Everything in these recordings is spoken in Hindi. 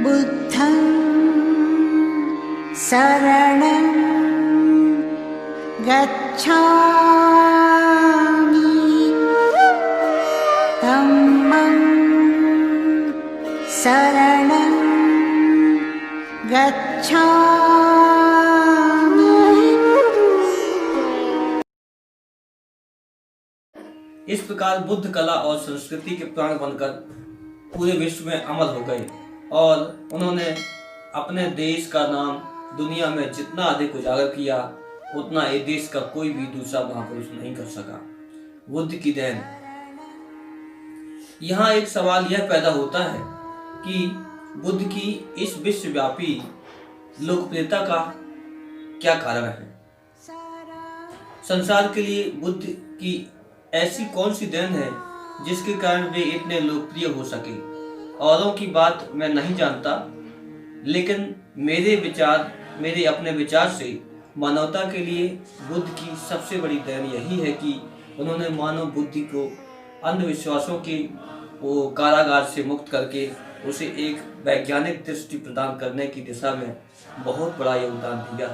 बुद्धं शरणं गच्छामि धम्मं शरणं गच्छामि। इस प्रकार बुद्ध कला और संस्कृति के प्राण बनकर पूरे विश्व में अमर हो गए और उन्होंने अपने देश का नाम दुनिया में जितना अधिक उजागर किया उतना इस देश का कोई भी दूसरा महापुरुष नहीं कर सका। बुद्ध की देन। यहाँ एक सवाल यह पैदा होता है कि बुद्ध की इस विश्वव्यापी लोकप्रियता का क्या कारण है। संसार के लिए बुद्ध की ऐसी कौन सी देन है जिसके कारण वे इतने लोकप्रिय हो सके। औरों की बात मैं नहीं जानता, लेकिन मेरे अपने विचार से मानवता के लिए बुद्ध की सबसे बड़ी देन यही है कि उन्होंने मानव बुद्धि को अंधविश्वासों के वो कारागार से मुक्त करके उसे एक वैज्ञानिक दृष्टि प्रदान करने की दिशा में बहुत बड़ा योगदान दिया।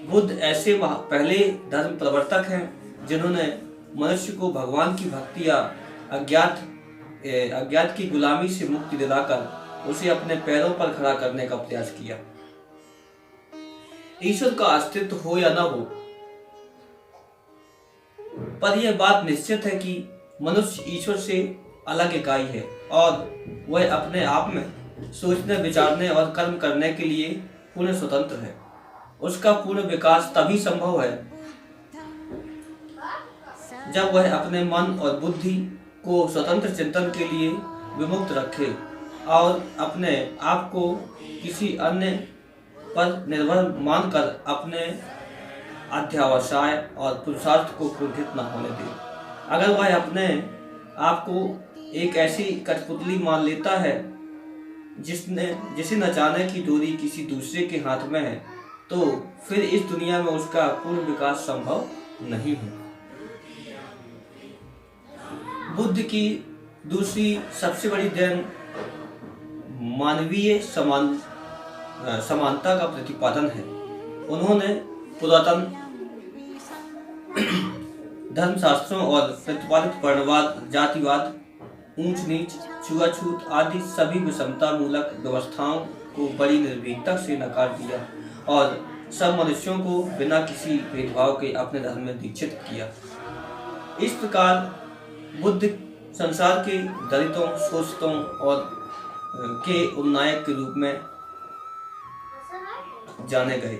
बुद्ध ऐसे पहले धर्म प्रवर्तक हैं जिन्होंने मनुष्य को भगवान की भक्ति या अज्ञात की गुलामी से मुक्ति दिलाकर उसे अपने पैरों पर खड़ा करने का प्रयास किया। ईश्वर का अस्तित्व हो या न हो, पर यह बात निश्चित है कि मनुष्य ईश्वर से अलग इकाई है और वह अपने आप में सोचने, विचारने और कर्म करने के लिए पूर्ण स्वतंत्र है। उसका पूर्ण विकास तभी संभव है जब वह अपने मन और बुद्धि को स्वतंत्र चिंतन के लिए विमुक्त रखे और अपने आप को किसी अन्य पर निर्भर मानकर अपने अध्यवसाय और पुरुषार्थ को कुंठित न होने दे। अगर वह अपने आप को एक ऐसी कठपुतली मान लेता है जिसे नचाने की डोरी किसी दूसरे के हाथ में है, तो फिर इस दुनिया में उसका पूर्ण विकास संभव नहीं है। बुद्ध की दूसरी सबसे बड़ी देन मानवीय समानता का प्रतिपादन है। उन्होंने पुरातन धर्मशास्त्रों और प्रतिपादित वर्णवाद, जातिवाद, ऊंच नीच, छुआछूत आदि सभी विषमता मूलक व्यवस्थाओं को बड़ी निर्भीकता से नकार दिया और सब मनुष्यों को बिना किसी भेदभाव के अपने धर्म में दीक्षित किया। इस प्रकार बुद्ध संसार के दलितों, शोषितों और के उन्नायक के रूप में जाने गए।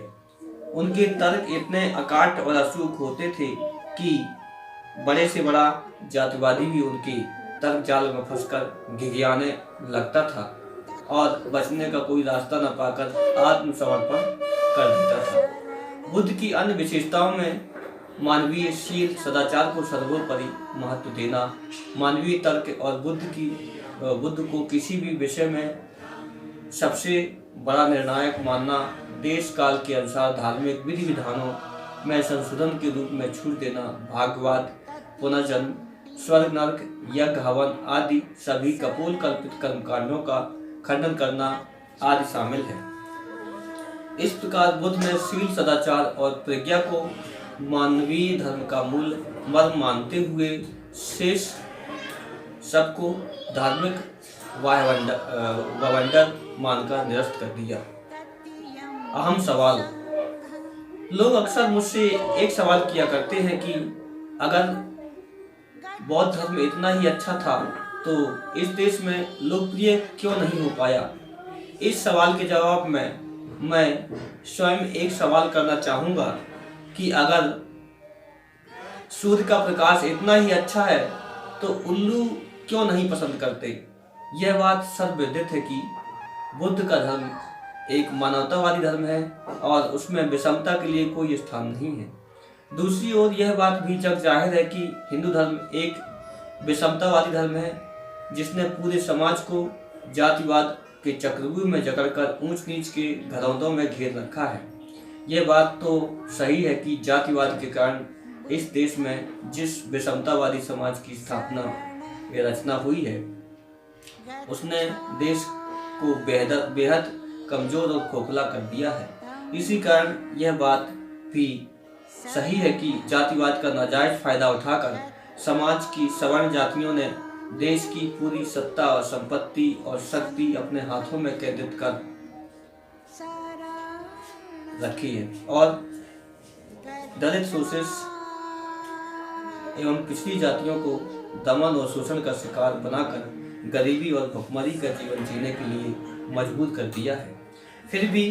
उनके तर्क इतने अकाट और अचूक होते थे कि बड़े से बड़ा जातिवादी भी उनके तर्क जाल में फंसकर गिड़गिड़ाने लगता था और बचने का कोई रास्ता न पाकर आत्मसमर्पण कर देता था। बुद्ध की अन्य विशेषताओं में मानवीय शील, सदाचार को सर्वोपरि महत्व देना, मानवीय तर्क और बुद्ध को किसी भी विषय में सबसे बड़ा निर्णायक मानना, देश काल के अनुसार धार्मिक विधि विधानों में संशोधन के रूप में छूट देना, भाग्यवाद, पुनर्जन्म, स्वर्ग नरक, यज्ञ हवन आदि सभी कपोल कल्पित कर्मकांडों का खंडन करना आदि शामिल है। इस प्रकार बुद्ध ने शील, सदाचार और प्रज्ञा को मानवीय धर्म का मूल मर्म मानते हुए शेष सबको धार्मिक वाहवंडर मानकर निरस्त कर दिया। अहम सवाल। लोग अक्सर मुझसे एक सवाल किया करते हैं कि अगर बौद्ध धर्म इतना ही अच्छा था तो इस देश में लोकप्रिय क्यों नहीं हो पाया। इस सवाल के जवाब में मैं स्वयं एक सवाल करना चाहूँगा कि अगर सूर्य का प्रकाश इतना ही अच्छा है तो उल्लू क्यों नहीं पसंद करते। यह बात सर्वविदित है कि बुद्ध का धर्म एक मानवतावादी धर्म है और उसमें विषमता के लिए कोई स्थान नहीं है। दूसरी ओर यह बात भी जग जाहिर है कि हिंदू धर्म एक विषमतावादी धर्म है जिसने पूरे समाज को जातिवाद के चक्रव्यूह में जकड़कर ऊंच नीच के घरौंदों में घेर रखा है। यह बात तो सही है कि जातिवाद के कारण इस देश में जिस विषमतावादी समाज की स्थापना या रचना हुई है उसने देश को बेहद कमजोर और खोखला कर दिया है। इसी कारण यह बात भी सही है कि जातिवाद का नाजायज फायदा उठाकर समाज की सवर्ण जातियों ने देश की पूरी सत्ता और संपत्ति और शक्ति अपने हाथों में कैद कर रखी है और दलित शोषित एवं पिछड़ी जातियों को दमन और शोषण का शिकार बनाकर गरीबी और भुखमरी का जीवन जीने के लिए मजबूर कर दिया है। फिर भी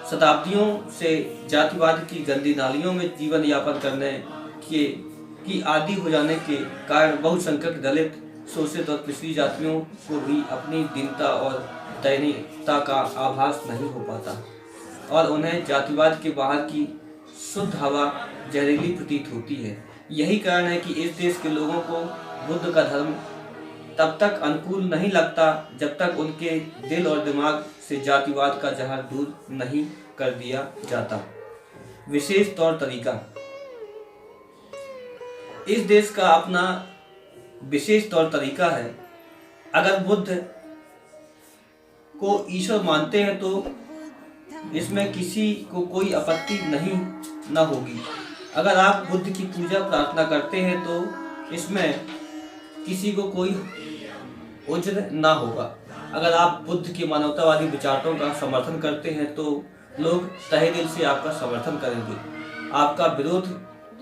शताब्दियों से जातिवाद की गंदी नालियों में जीवन यापन करने की आदी हो जाने के कारण बहुसंख्यक दलित शोषित और पिछड़ी जातियों को भी अपनी दीनता और दयनीयता का आभास नहीं हो पाता और उन्हें जातिवाद के बाहर की शुद्ध हवा जहरीली प्रतीत होती है। यही कारण है कि इस देश के लोगों को बुद्ध का धर्म तब तक अनुकूल नहीं लगता जब तक उनके दिल और दिमाग से जातिवाद का जहर दूर नहीं कर दिया जाता। विशेष तौर तरीका। इस देश का अपना विशेष तौर तरीका है। अगर बुद्ध को ईश्वर मानते हैं तो इसमें किसी को कोई आपत्ति नहीं न होगी। अगर आप बुद्ध की पूजा प्रार्थना करते हैं तो इसमें किसी को कोई उज्र न होगा। अगर आप बुद्ध के मानवतावादी विचारों का समर्थन करते हैं तो लोग तहे दिल से आपका समर्थन करेंगे। आपका विरोध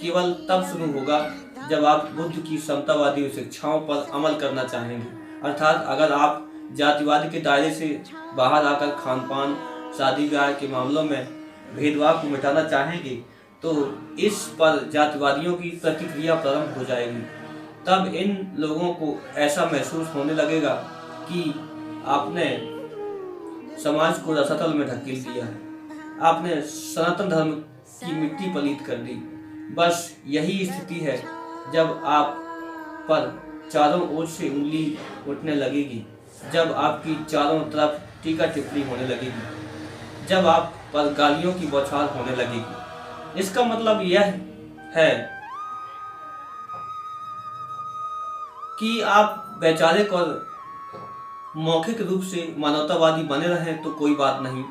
केवल तब शुरू होगा जब आप बुद्ध की समतावादी शिक्षाओं पर अमल करना चाहेंगे। अर्थात अगर आप जातिवाद के दायरे से बाहर आकर खान पान शादी ब्याह के मामलों में भेदभाव को मिटाना चाहेंगे तो इस पर जातिवादियों की प्रतिक्रिया प्रारंभ हो जाएगी। तब इन लोगों को ऐसा महसूस होने लगेगा कि आपने समाज को रसातल में ढकेल दिया है, आपने सनातन धर्म की मिट्टी पलीत कर दी। बस यही स्थिति है जब आप पर चारों ओर से उंगली उठने लगेगी, जब आपकी चारों तरफ टीका टिप्पणी होने लगेगी, जब आप पर गालियों की बौछार होने लगेगी। इसका मतलब यह है कि आप वैचारिक और मौखिक रूप से मानवतावादी बने रहें तो कोई बात नहीं,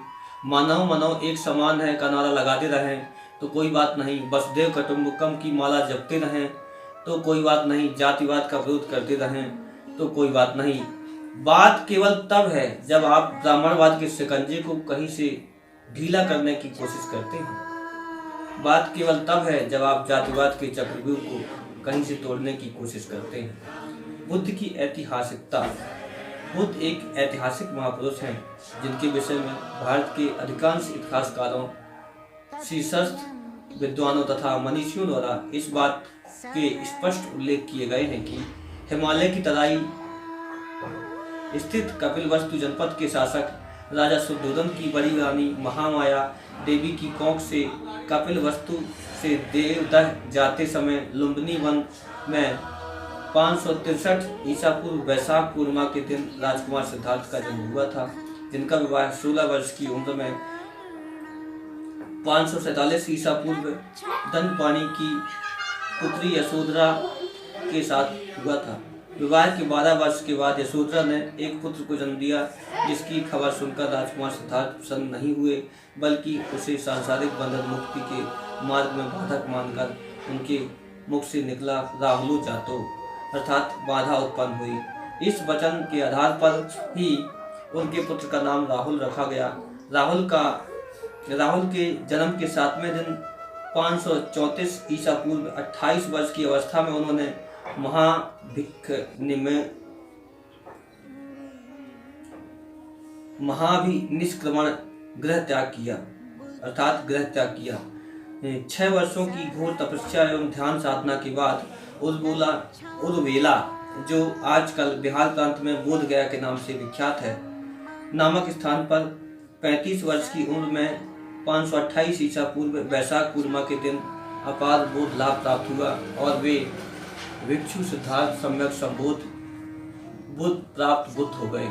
मानव मानव एक समान है का नारा लगाते रहें तो कोई बात नहीं, वसुधैव कुटुंबकम की माला जपते रहें तो कोई बात नहीं, जातिवाद का विरोध करते रहें तो कोई बात नहीं। बात केवल तब है जब आप ब्राह्मणवाद के शिकंजे को कहीं से ढीला करने की कोशिश करते हैं। बात केवल तब है जब आप जातिवाद के चक्रव्यूह को कहीं से तोड़ने की कोशिश करते हैं। बुद्ध की ऐतिहासिकता। बुद्ध एक ऐतिहासिक महापुरुष हैं जिनके विषय में भारत के अधिकांश इतिहासकारों, शीर्षस्थ विद्वानों तथा मनीषियों द्वारा इस बात के स्पष्ट उल्लेख किए गए हैं कि हिमालय की तराई स्थित कपिलवस्तु जनपद के शासक राजा शुद्धोदन की बड़ी रानी महामाया देवी की कोख से कपिलवस्तु से देवदह जाते समय लुम्बिनी वन में 563 ईसा पूर्व वैशाख पूर्णिमा के दिन राजकुमार सिद्धार्थ का जन्म हुआ था, जिनका विवाह 16 वर्ष की उम्र में 547 ईसा पूर्व दंडपाणि की पुत्री यशोधरा के साथ हुआ था। विवाह के 12 वर्ष के बाद यशोधरा ने एक पुत्र को जन्म दिया, जिसकी खबर सुनकर राजकुमार सिद्धार्थ प्रसन्न नहीं हुए, बल्कि उसे सांसारिक बंधन मुक्ति के मार्ग में बाधक मानकर उनके मुख से निकला राहुलो जातो, अर्थात बाधा उत्पन्न हुई। इस वचन के आधार पर ही उनके पुत्र का नाम राहुल रखा गया। राहुल के जन्म के 7वें दिन 534 ईसा पूर्व 28 वर्ष की अवस्था में उन्होंने महाभिनिष्क्रमण गृह त्याग किया, अर्थात गृह त्याग किया। 6 वर्षों की घोर तपस्या एवं ध्यान साधना के बाद उर्वेला, जो आजकल बिहार प्रांत में बोध गया के नाम से विख्यात है, नामक स्थान पर 35 वर्ष की उम्र में 528 ईसा पूर्व वैशाख पूर्णिमा के दिन अपार बोध लाभ प्राप्त हुआ और वे भिक्षु सिद्धार्थ सम्यक संबोध बुद्ध प्राप्त बुद्ध हो गए।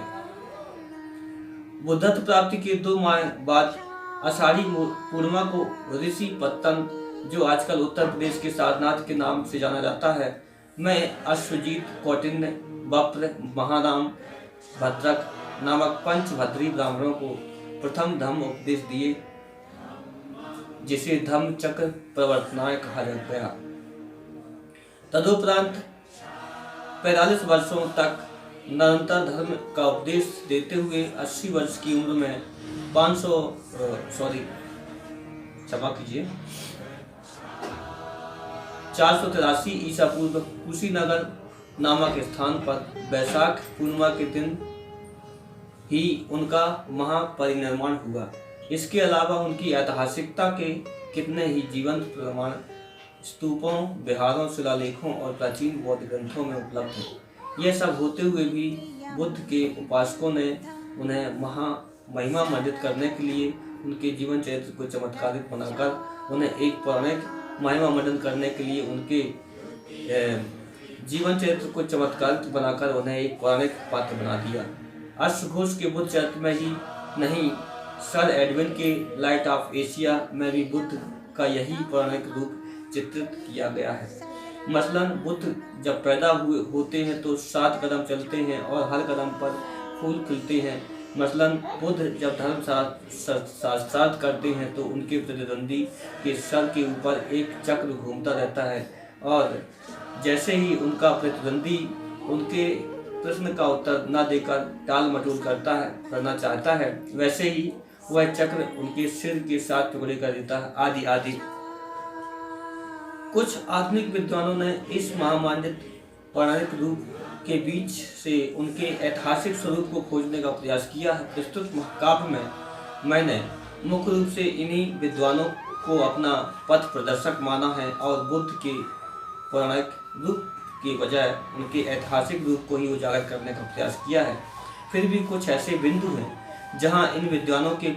बुद्धत्व प्राप्ति के 2 माह बाद आषाढ़ी पूर्णिमा को ऋषि पत्तन जो आजकल उत्तर प्रदेश के सारनाथ के नाम से जाना जाता है, में अश्वजीत, कौटिन्य, बप्र, महाराम, भद्रक नामक पंचभद्री ब्राह्मणों को प्रथम धम्म उपदेश दिए, जिसे धम्म चक्र प्रवर्तनाय कहा गया। तदुपरांत 45 वर्षों तक निरंतर धर्म का उपदेश देते हुए 80 वर्ष की उम्र में 483 ईसा पूर्व कुशीनगर नामक स्थान पर वैशाख पूर्णिमा के दिन ही उनका महापरिनिर्वाण हुआ। इसके अलावा उनकी ऐतिहासिकता के कितने ही जीवंत प्रमाण स्तूपों, विहारों, शिलालेखों और प्राचीन बौद्ध ग्रंथों में उपलब्ध हैं। यह सब होते हुए भी बुद्ध के उपासकों ने उन्हें महिमा मंडित करने के लिए उनके जीवन चरित्र को चमत्कारिक बनाकर उन्हें एक पौराणिक महिमा मंडन करने के लिए उनके जीवन चरित्र को चमत्कारिक बनाकर उन्हें एक पौराणिक पात्र बना दिया। अश्वघोष के बुद्ध चरित्र में ही नहीं, सर एडविन के लाइट ऑफ एशिया में भी बुद्ध का यही पौराणिक रूप चित्रित किया गया है। मसलन बुद्ध जब पैदा होते हैं तो 7 कदम चलते हैं और हर कदम पर फूल खिलते हैं। मसलन बुद्ध जब धर्म शास्त्रार्थ करते हैं तो उनके प्रतिद्वंदी के सर के ऊपर एक चक्र घूमता रहता है, और जैसे ही उनका प्रतिद्वंदी उनके प्रश्न का उत्तर न देकर टाल मटोल करना चाहता है, वैसे ही वह चक्र उनके सिर के 7 टुकड़े कर देता है, आदि आदि। कुछ आधुनिक विद्वानों ने इस महामान्वित पौराणिक रूप के बीच से उनके ऐतिहासिक स्वरूप को खोजने का प्रयास किया है। प्रस्तुत महाकाव्य में मैंने मुख्य रूप से इन्हीं विद्वानों को अपना पथ प्रदर्शक माना है और बुद्ध के पौराणिक रूप के बजाय उनके ऐतिहासिक रूप को ही उजागर करने का प्रयास किया है। फिर भी कुछ ऐसे बिंदु हैं जहां इन विद्वानों के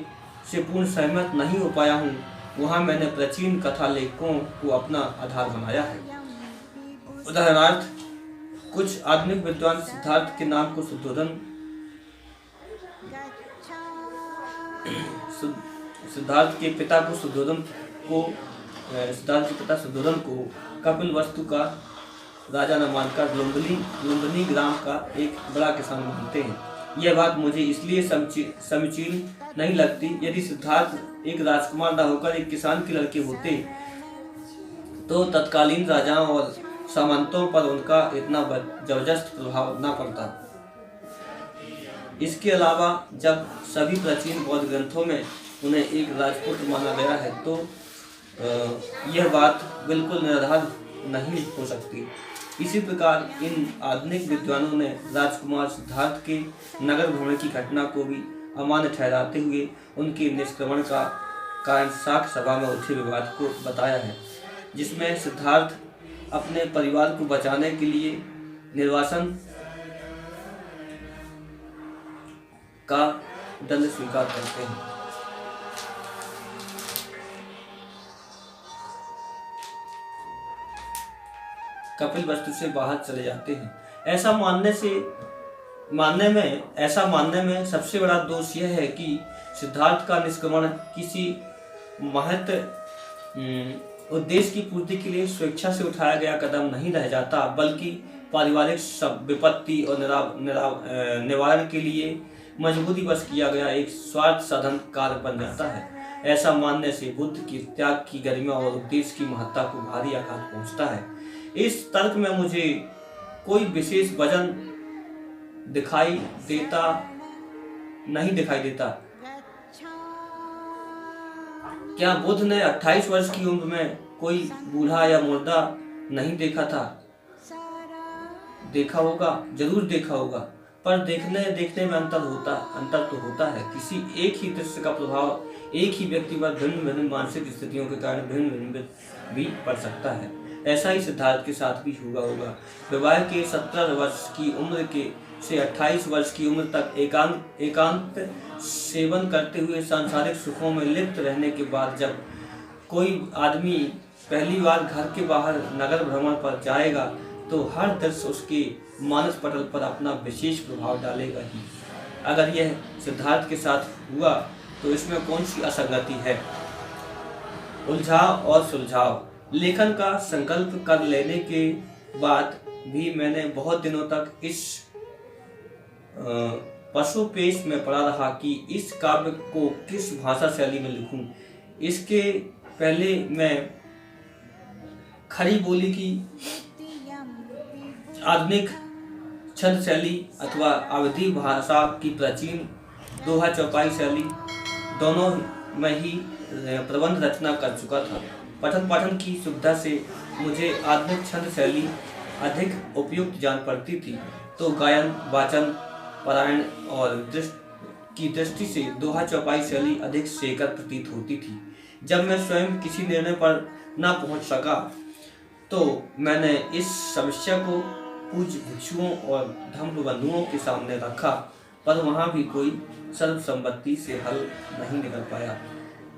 से पूर्ण सहमत नहीं हो पाया हूँ, वहां मैंने प्राचीन कथा लेखकों को अपना आधार बनाया है। उदाहरणार्थ, कुछ आधुनिक विद्वान सिद्धार्थ के नाम को सिद्धार्थ के पिता सुद्धोधन को कपिलवस्तु का राजा न मानकर लुम्बिनी ग्राम का एक बड़ा किसान मानते हैं। यह बात मुझे इसलिए समीचीन नहीं लगती। यदि सिद्धार्थ एक राजकुमार न होकर एक किसान के लड़के होते तो तत्कालीन राजाओं और सामंतों पर उनका इतना जबरदस्त प्रभाव न पड़ता। इसके अलावा जब सभी प्राचीन बौद्ध ग्रंथों में उन्हें एक राजपुत्र माना गया है तो यह बात बिल्कुल निराधार नहीं हो सकती। इसी प्रकार इन आधुनिक विद्वानों ने राजकुमार सिद्धार्थ के नगर भ्रमण की घटना को भी अमान्य ठहराते हुए उनके निष्क्रमण का कारण साक्ष्य सभा में उठे विवाद को बताया है, जिसमें सिद्धार्थ अपने परिवार को बचाने के लिए निर्वासन का दंड स्वीकार करते हैं। कपिलवस्तु से बाहर चले जाते हैं। ऐसा मानने में सबसे बड़ा दोष यह है कि सिद्धार्थ का निष्क्रमण किसी महत उद्देश्य की पूर्ति के लिए स्वेच्छा से उठाया गया कदम नहीं रह जाता, बल्कि पारिवारिक विपत्ति और निवारण के लिए मजबूरीवश किया गया एक स्वार्थ साधन कार्य बन जाता है। ऐसा मानने से बुद्ध की त्याग की गरिमा और उद्देश्य की महत्ता को भारी आघात पहुंचता है। इस तर्क में मुझे कोई विशेष वजन नहीं दिखाई देता। क्या बुद्ध ने 28 वर्ष की उम्र में कोई बूढ़ा या मुर्दा नहीं देखा था? देखा होगा, जरूर देखा होगा, पर देखने में अंतर तो होता है। किसी एक ही दृश्य का प्रभाव एक ही व्यक्ति पर भिन्न मानसिक स्थितियों के कारण भिन्न भी पड़ सकता है। ऐसा ही सिद्धार्थ के साथ भी हुआ होगा। विवाह के 17 वर्ष की उम्र से 28 वर्ष की उम्र तक एकांत सेवन करते हुए सांसारिक सुखों में लिप्त रहने के बाद जब कोई आदमी पहली बार घर के बाहर नगर भ्रमण पर जाएगा तो हर दृश्य उसके मानस पटल पर अपना विशेष प्रभाव डालेगा ही। अगर यह सिद्धार्थ के साथ हुआ तो इसमें कौन सी असंगति है? उलझाव और सुलझाव। लेखन का संकल्प कर लेने के बाद भी मैंने बहुत दिनों तक इस पशुपेश में पड़ा रहा कि इस काव्य को किस भाषा शैली में लिखूं। इसके पहले मैं खड़ी बोली की आधुनिक छंद शैली अथवा अवधी भाषा की प्राचीन दोहा चौपाई शैली दोनों में ही प्रबंध रचना कर चुका था। पठन पाठन की सुविधा से मुझे आधुनिक छंद शैली अधिक उपयुक्त जान पड़ती थी, तो गायन वाचन पारायण और की दृष्टि से दोहा चौपाई शैली अधिक शेखर प्रतीत होती थी। जब मैं स्वयं किसी निर्णय पर न पहुंच सका तो मैंने इस समस्या को पूज्य भिक्षुओं और धम्म बंधुओं के सामने रखा, पर वहां भी कोई सर्वसम्मति से हल नहीं निकल पाया,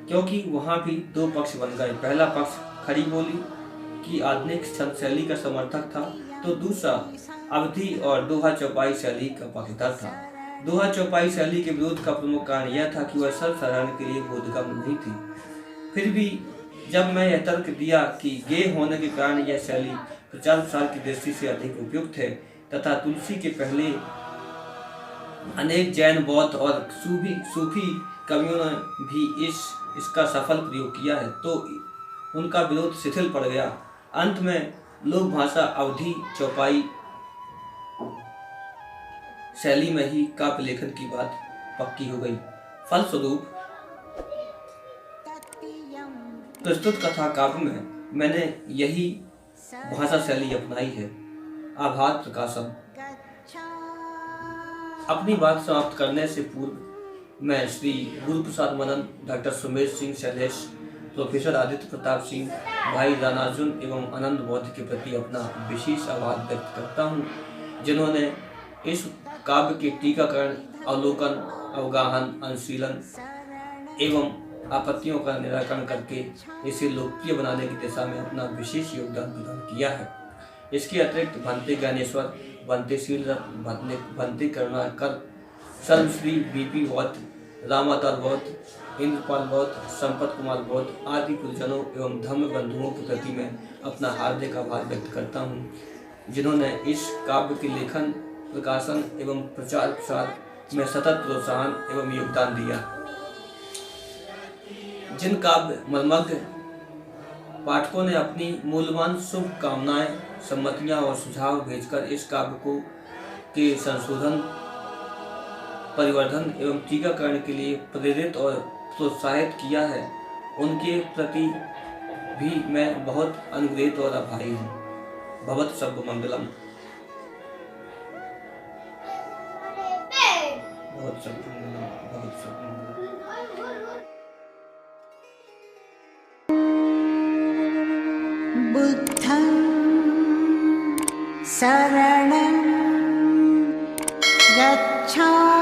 क्योंकि वहां भी दो पक्ष बन गए। पहला पक्ष खड़ी बोली की आधुनिक छंद शैली का समर्थक था, तो दूसरा अवधी और दोहा चौपाई शैली का पक्षधर था। दोहा चौपाई शैली के विरोध का प्रमुख कारण यह था कि वह सर्वसाधारण के लिए बोधगम्य नहीं थी। फिर भी जब मैं यह तर्क दिया कि गेय होने के कारण यह शैली प्रचार प्रसार की दृष्टि से अधिक उपयुक्त है तथा तुलसी के पहले अनेक जैन बौद्ध और सूफी कवियों ने भी इसका सफल प्रयोग किया है, तो उनका विरोध शिथिल पड़ गया। अंत में लोक भाषा अवधी चौपाई शैली में ही काव्य लेखन की बात पक्की हो गई। फलस्वरूप प्रस्तुत कथा काव्य में मैंने यही भाषा शैली अपनाई है। आभार प्रकाशन। अपनी बात समाप्त करने से पूर्व मैं श्री गुरु प्रसाद मनन, डॉक्टर सुमेर सिंह शैलेश, प्रोफेसर आदित्य प्रताप सिंह, भाई रानार्जुन एवं आनंद बौद्ध के प्रति अपना विशेष आभार व्यक्त करता हूँ, जिन्होंने इस काव्य के टीकाकरण, अवलोकन, अवगाहन, अनुशीलन एवं आपत्तियों का निराकरण करके इसे लोकप्रिय बनाने की दिशा में अपना विशेष योगदान प्रदान किया है। इसके अतिरिक्त भंते ज्ञानेश्वर, भंते शीलरत्न, भंते करुणाकर, सर्वश्री बीपी बौद्ध, रामावतार बौद्ध, इंद्रपाल बौद्ध, संपत कुमार बौद्ध आदि गुरुजनों एवं धम्म बंधुओं के प्रति मैं अपना हार्दिक आभार व्यक्त करता हूँ, जिन्होंने इस काव्य के लेखन, प्रकाशन एवं प्रचार प्रसार में सतत प्रोत्साहन एवं योगदान दिया। जिन काव्य मर्मज्ञ पाठकों ने अपनी मूल्यवान शुभकामनाएं, सम्मतियां और सुझाव भेजकर इस काव्य को के संशोधन, परिवर्धन एवं टीकाकरण के लिए प्रेरित और प्रोत्साहित किया है, उनके प्रति भी मैं बहुत अनुग्रहित और आभारी हूँ। भवत सब मंगलम। भवत सब मंगलम। भवत सब मंगलम। बुद्धं शरणं गच्छामि।